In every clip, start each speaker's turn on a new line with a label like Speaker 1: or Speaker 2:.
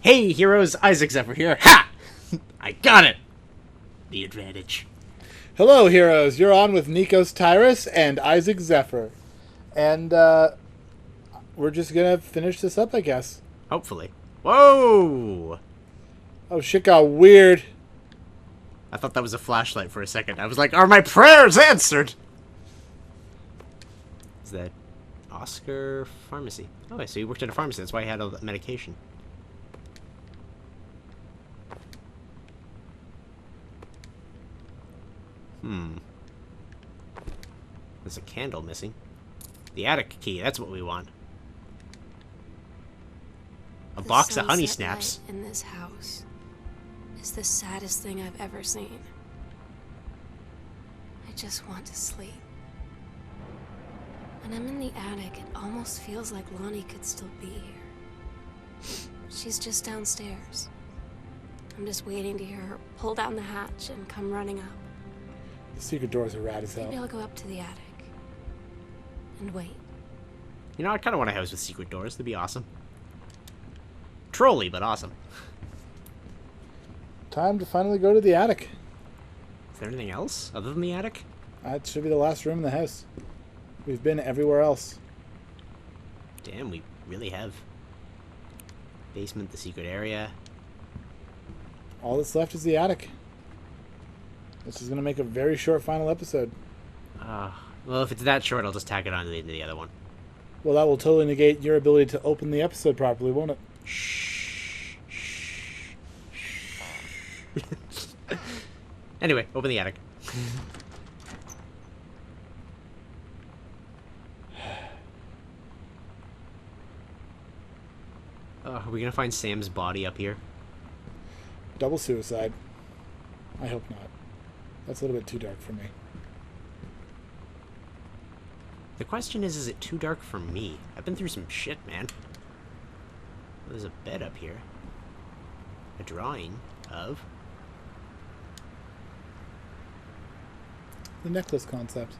Speaker 1: Hey, heroes, Isaac Zephyr here. Ha! I got it! The advantage.
Speaker 2: Hello, heroes. You're on with Nikose Tyrus and Isaac Zephyr. And, we're just gonna finish this up, I guess.
Speaker 1: Hopefully. Whoa!
Speaker 2: Oh, shit got weird.
Speaker 1: I thought that was a flashlight for a second. I was like, are my prayers answered? Is that Oscar Pharmacy? Oh, so he worked at a pharmacy. That's why he had all that medication. There's a candle missing. The attic key, that's what we want. A box of honey snaps.
Speaker 3: In this house is the saddest thing I've ever seen. I just want to sleep. When I'm in the attic, it almost feels like Lonnie could still be here. She's just downstairs. I'm just waiting to hear her pull down the hatch and come running up.
Speaker 2: The secret doors are rad as hell.
Speaker 3: Maybe I'll go up to the attic and wait.
Speaker 1: You know, I kind of want a house with secret doors. That'd be awesome. Trolly, but awesome.
Speaker 2: Time to finally go to the attic.
Speaker 1: Is there anything else other than the attic?
Speaker 2: That should be the last room in the house. We've been everywhere else.
Speaker 1: Damn, we really have. Basement, the secret area.
Speaker 2: All that's left is the attic. This is going to make a very short final episode.
Speaker 1: Well, if it's that short, I'll just tack it on to the end of the other one.
Speaker 2: Well, that will totally negate your ability to open the episode properly, won't it?
Speaker 1: Shh. Shh. Shh. Anyway, open the attic. Are we gonna find Sam's body up here?
Speaker 2: Double suicide. I hope not. That's a little bit too dark for me.
Speaker 1: The question is it too dark for me? I've been through some shit, man. There's a bed up here. A drawing of...
Speaker 2: The necklace concept.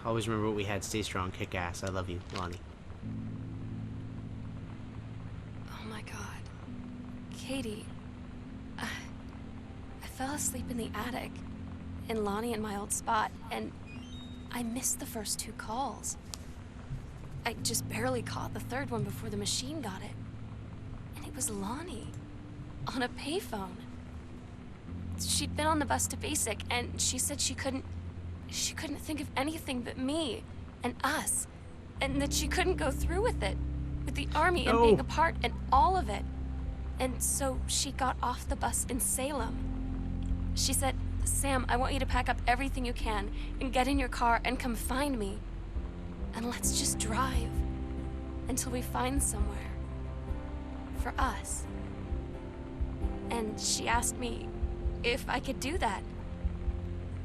Speaker 1: Always remember what we had. Stay strong, kick ass. I love you, Lonnie.
Speaker 3: Oh my god. Katie. I fell asleep in the attic. In Lonnie and my old spot, and I missed the first two calls. I just barely caught the third one before the machine got it. And it was Lonnie. On a payphone. She'd been on the bus to Basic, and she said she couldn't think of anything but me and us. And that she couldn't go through with it. With the army and being apart and all of it. And so she got off the bus in Salem. She said, Sam, I want you to pack up everything you can and get in your car and come find me. And let's just drive until we find somewhere for us. And she asked me if I could do that.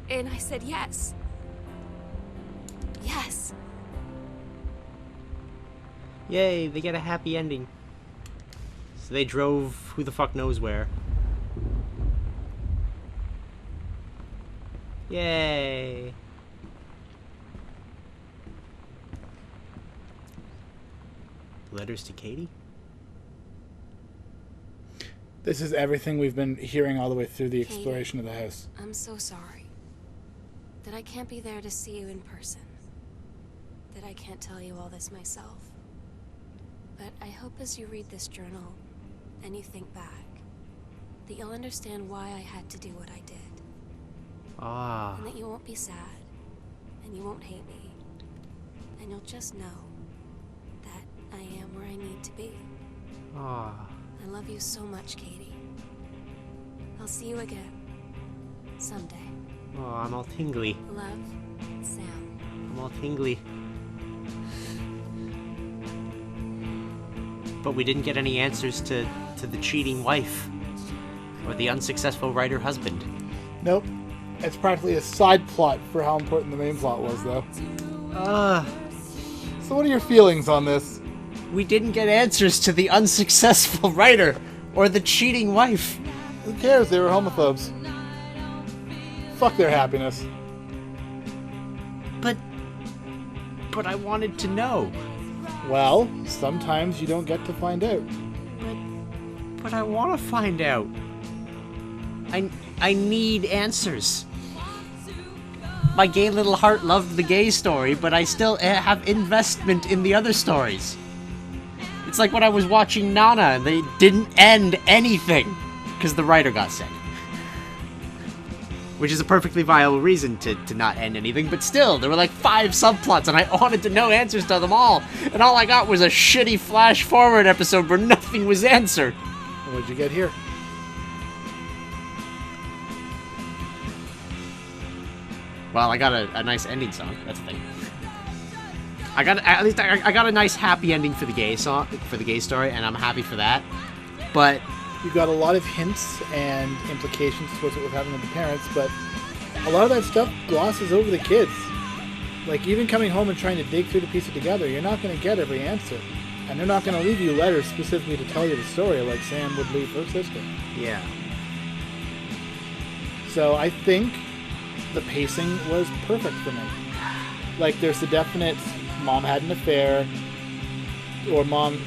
Speaker 3: And I said yes. Yes.
Speaker 1: Yay, they get a happy ending. So they drove who the fuck knows where. Yay. Letters to Katie?
Speaker 2: This is everything we've been hearing all the way through the
Speaker 3: Katie,
Speaker 2: exploration of the house.
Speaker 3: I'm so sorry that I can't be there to see you in person. That I can't tell you all this myself. But I hope as you read this journal and you think back, that you'll understand why I had to do what I did. And that you won't be sad, and you won't hate me, and you'll just know that I am where I need to be. I love you so much, Katie. I'll see you again. Someday.
Speaker 1: Oh, I'm all tingly.
Speaker 3: Love, Sam.
Speaker 1: I'm all tingly. But we didn't get any answers to the cheating wife. Or the unsuccessful writer husband.
Speaker 2: Nope. It's practically a side plot for how important the main plot was, though. So what are your feelings on this?
Speaker 1: We didn't get answers to the unsuccessful writer or the cheating wife.
Speaker 2: Who cares? They were homophobes. Fuck their happiness.
Speaker 1: But I wanted to know.
Speaker 2: Well, sometimes you don't get to find out.
Speaker 1: But But I want to find out. I need answers. My gay little heart loved the gay story, but I still have investment in the other stories. It's like when I was watching Nana and they didn't end anything because the writer got sick. Which is a perfectly viable reason to not end anything, but still, there were like 5 subplots and I wanted to know answers to them all. And all I got was a shitty flash forward episode where nothing was answered.
Speaker 2: What'd you get here?
Speaker 1: Well, I got a nice ending song. That's the thing. I got a nice happy ending for the gay song, for the gay story, and I'm happy for that. But
Speaker 2: You got a lot of hints and implications towards what was happening with the parents, but a lot of that stuff glosses over the kids. Like, even coming home and trying to dig through to piece it together, you're not going to get every answer. And they're not going to leave you letters specifically to tell you the story like Sam would leave her sister.
Speaker 1: yeah,
Speaker 2: So I think the pacing was perfect for me. Like, there's the definite mom had an affair, or mom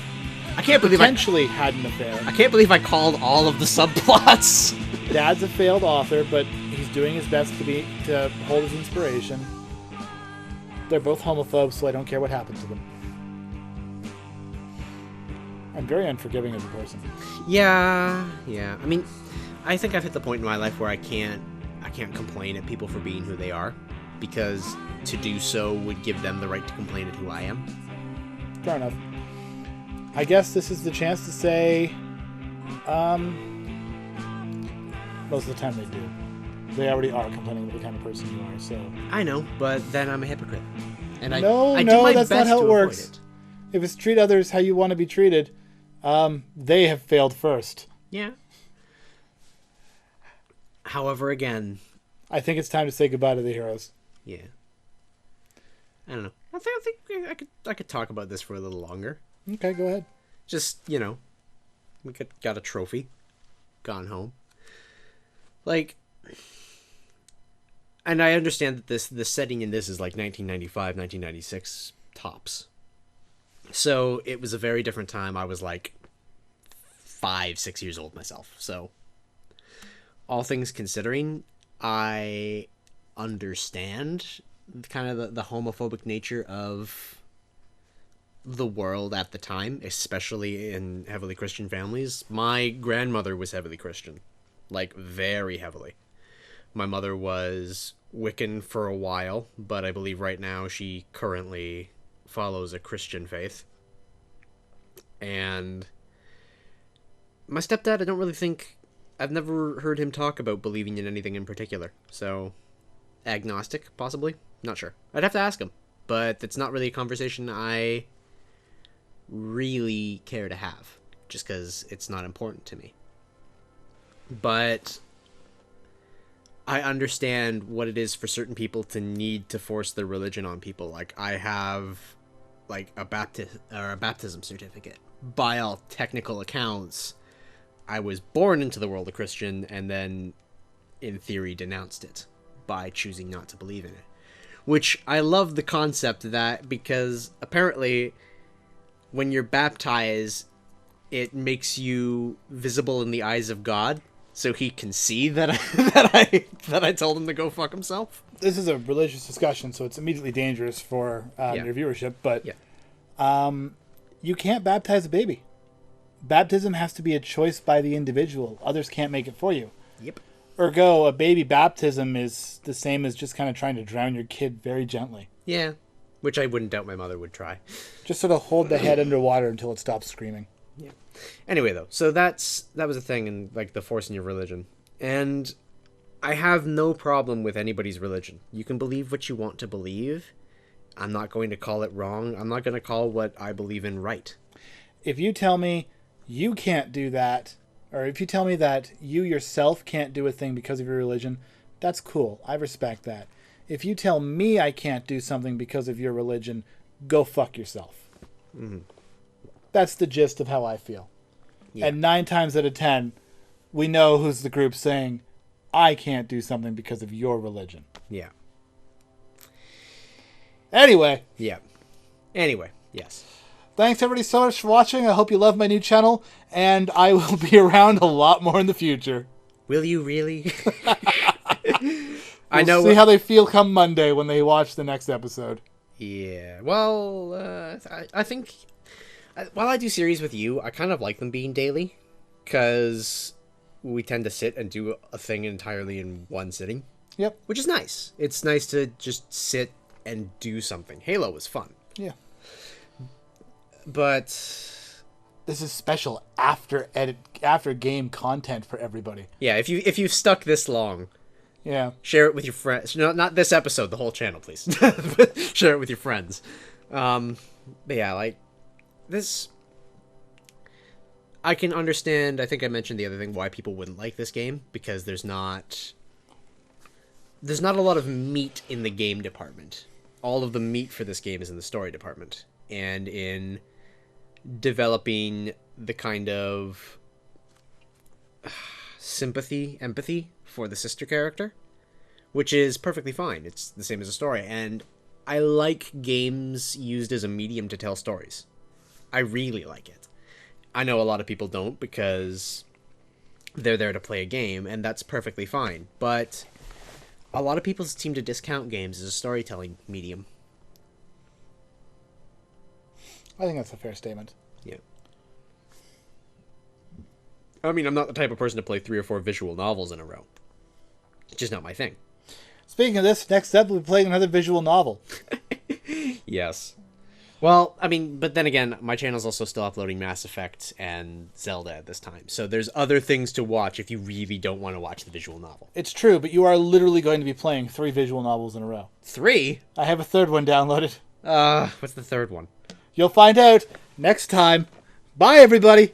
Speaker 1: I can't believe
Speaker 2: potentially had an affair.
Speaker 1: I can't believe I called all of the subplots.
Speaker 2: Dad's a failed author, but he's doing his best to hold his inspiration. They're both homophobes, so I don't care what happens to them. I'm very unforgiving as a person.
Speaker 1: Yeah. I mean, I think I've hit the point in my life where I can't complain at people for being who they are, because to do so would give them the right to complain at who I am.
Speaker 2: Fair enough. I guess this is the chance to say, most of the time they do. They already are complaining about the kind of person you are, so...
Speaker 1: I know, but then I'm a hypocrite. And I
Speaker 2: No,
Speaker 1: do my
Speaker 2: that's not
Speaker 1: best
Speaker 2: how
Speaker 1: to
Speaker 2: it
Speaker 1: avoid
Speaker 2: works.
Speaker 1: it.
Speaker 2: If it's treat others how you want to be treated, they have failed first.
Speaker 1: Yeah. However, again,
Speaker 2: I think it's time to say goodbye to the heroes.
Speaker 1: yeah. I don't know. I think I could talk about this for a little longer.
Speaker 2: Okay, go ahead.
Speaker 1: Just, we got a trophy. Gone home. Like, and I understand that the setting in this is like 1995, 1996 tops. So it was a very different time. I was like 5, 6 years old myself. So all things considering, I understand kind of the homophobic nature of the world at the time, especially in heavily Christian families. My grandmother was heavily Christian, like very heavily. My mother was Wiccan for a while, but I believe right now she currently follows a Christian faith. And my stepdad, I don't really think, I've never heard him talk about believing in anything in particular. So, agnostic, possibly? Not sure. I'd have to ask him. But it's not really a conversation I really care to have, just because it's not important to me. But I understand what it is for certain people to need to force their religion on people. Like, I have like a baptism certificate. By all technical accounts, I was born into the world a Christian and then in theory denounced it by choosing not to believe in it. Which I love the concept that, because apparently when you're baptized, it makes you visible in the eyes of God, so he can see that I told him to go fuck himself.
Speaker 2: This is a religious discussion, so it's immediately dangerous for your viewership, but you can't baptize a baby. Baptism has to be a choice by the individual. Others can't make it for you.
Speaker 1: Yep.
Speaker 2: Ergo, a baby baptism is the same as just kind of trying to drown your kid very gently.
Speaker 1: Yeah, which I wouldn't doubt my mother would try.
Speaker 2: Just sort of hold the head underwater until it stops screaming.
Speaker 1: Yeah. Anyway, though, so that was a thing in like the forcing your religion, and I have no problem with anybody's religion. You can believe what you want to believe. I'm not going to call it wrong. I'm not going to call what I believe in right.
Speaker 2: If you tell me you can't do that, or if you tell me that you yourself can't do a thing because of your religion, that's cool. I respect that. If you tell me I can't do something because of your religion, go fuck yourself.
Speaker 1: Mm-hmm.
Speaker 2: That's the gist of how I feel. Yeah. And 9 times out of 10, we know who's the group saying, I can't do something because of your religion.
Speaker 1: Yeah.
Speaker 2: Anyway.
Speaker 1: Yeah. Anyway, yes.
Speaker 2: Thanks everybody so much for watching. I hope you love my new channel, and I will be around a lot more in the future.
Speaker 1: Will you really?
Speaker 2: I know. See how they feel come Monday when they watch the next episode.
Speaker 1: Yeah. Well, I think while I do series with you, I kind of like them being daily, because we tend to sit and do a thing entirely in one sitting.
Speaker 2: Yep.
Speaker 1: Which is nice. It's nice to just sit and do something. Halo was fun.
Speaker 2: Yeah.
Speaker 1: But
Speaker 2: this is special after game content for everybody.
Speaker 1: Yeah, if you've stuck this long,
Speaker 2: yeah,
Speaker 1: share it with your friends. No, not this episode, the whole channel, please. Share it with your friends. But yeah, like this, I can understand. I think I mentioned the other thing why people wouldn't like this game, because there's not a lot of meat in the game department. All of the meat for this game is in the story department and in developing the kind of empathy for the sister character, which is perfectly fine. It's the same as a story, and I like games used as a medium to tell stories. I really like it. I know a lot of people don't, because they're there to play a game, and that's perfectly fine, but a lot of people seem to discount games as a storytelling medium.
Speaker 2: I think that's a fair statement.
Speaker 1: Yeah. I mean, I'm not the type of person to play 3 or 4 visual novels in a row. It's just not my thing.
Speaker 2: Speaking of this, next up we'll be playing another visual novel.
Speaker 1: Yes. Well, I mean, but then again, my channel's also still uploading Mass Effect and Zelda at this time. So there's other things to watch if you really don't want to watch the visual novel.
Speaker 2: It's true, but you are literally going to be playing 3 visual novels in a row.
Speaker 1: 3?
Speaker 2: I have a third one downloaded.
Speaker 1: What's the third one?
Speaker 2: You'll find out next time. Bye, everybody!